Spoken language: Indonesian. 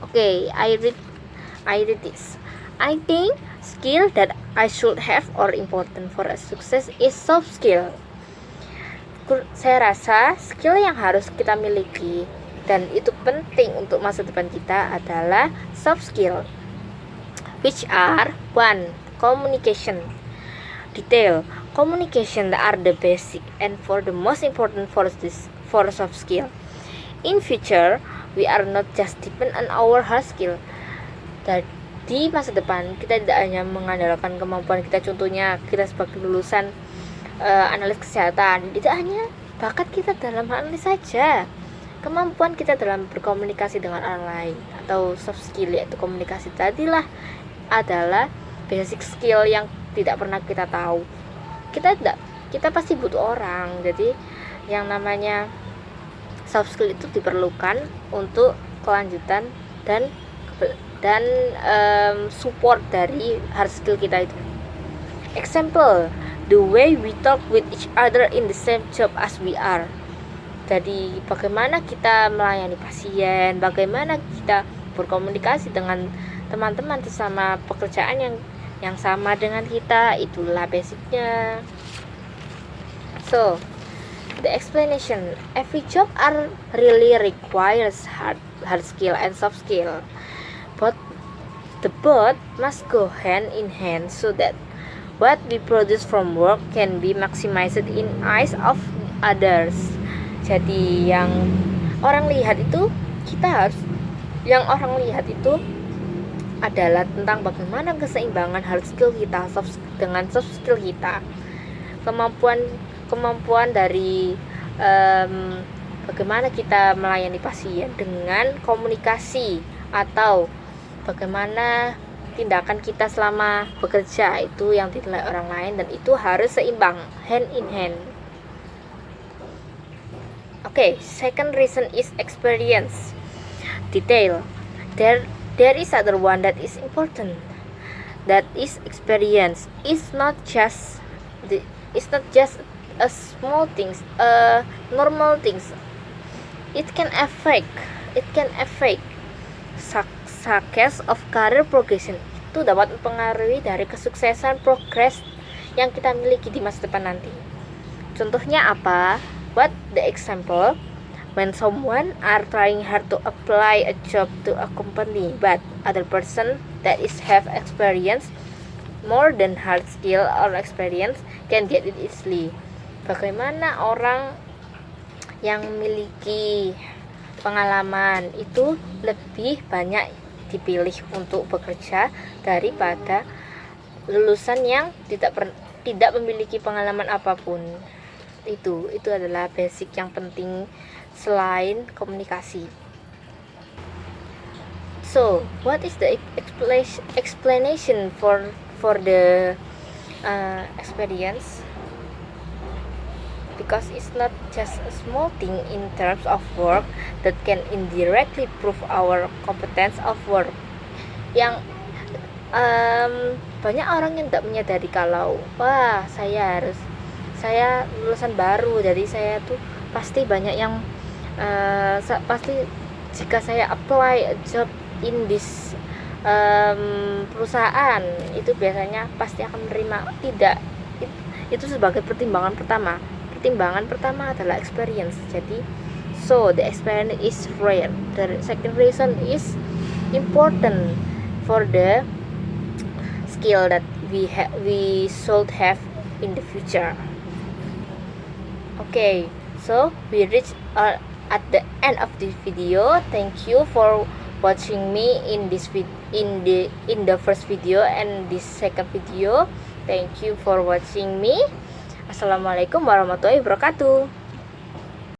Okay, I read this. I think skill that I should have or important for a success is soft skill. Saya rasa skill yang harus kita miliki dan itu penting untuk masa depan kita adalah soft skill, which are 1. Communication. Detail. Communication are the basic and for the most important for soft skill. In future, we are not just depend on our hard skill. Di masa depan kita tidak hanya mengandalkan kemampuan kita, contohnya kita sebagai lulusan analis kesehatan, tidak hanya bakat kita dalam hal ini saja, kemampuan kita dalam berkomunikasi dengan orang lain atau soft skill, yaitu komunikasi tadilah adalah basic skill yang tidak pernah kita tahu. Kita pasti butuh orang, jadi yang namanya soft skill itu diperlukan untuk kelanjutan dan support dari hard skill kita itu. Example, the way we talk with each other in the same job as we are. Jadi bagaimana kita melayani pasien, bagaimana kita berkomunikasi dengan teman-teman sesama pekerjaan yang sama dengan kita, itulah basicnya. So, the explanation, every job really requires hard skill and soft skill, but the both must go hand in hand so that what we produce from work can be maximized in eyes of others. Jadi yang orang lihat itu adalah tentang bagaimana keseimbangan hard skill kita dengan soft skill kita. Kemampuan dari bagaimana kita melayani pasien dengan komunikasi atau bagaimana tindakan kita selama bekerja itu yang dinilai orang lain, dan itu harus seimbang, hand in hand. Okay, second reason is experience. Detail. There is other one that is important. That is experience. It's not just a small things, normal things. It can affect success of career progression. Itu dapat mempengaruhi dari kesuksesan progress yang kita miliki di masa depan nanti. Contohnya apa? What the example? When someone are trying hard to apply a job to a company, but other person that is have experience more than hard skill or experience can get it easily. Bagaimana orang yang memiliki pengalaman itu lebih banyak dipilih untuk bekerja daripada lulusan yang tidak memiliki pengalaman apapun. Itu adalah basic yang penting selain komunikasi. So, what is the explanation for the experience? Because it's not just a small thing in terms of work that can indirectly prove our competence of work. Yang banyak orang yang tidak menyadari kalau saya lulusan baru, jadi saya tuh pasti banyak yang pasti jika saya apply a job in this perusahaan itu biasanya pasti akan menerima. Tidak, itu sebagai pertimbangan pertama adalah experience. Jadi so the experience is rare. The second reason is important for the skill that we should have in the future. Okay, so we reach at the end of this video. Thank you for watching me in the first video and this second video. Thank you for watching me. Assalamualaikum warahmatullahi wabarakatuh.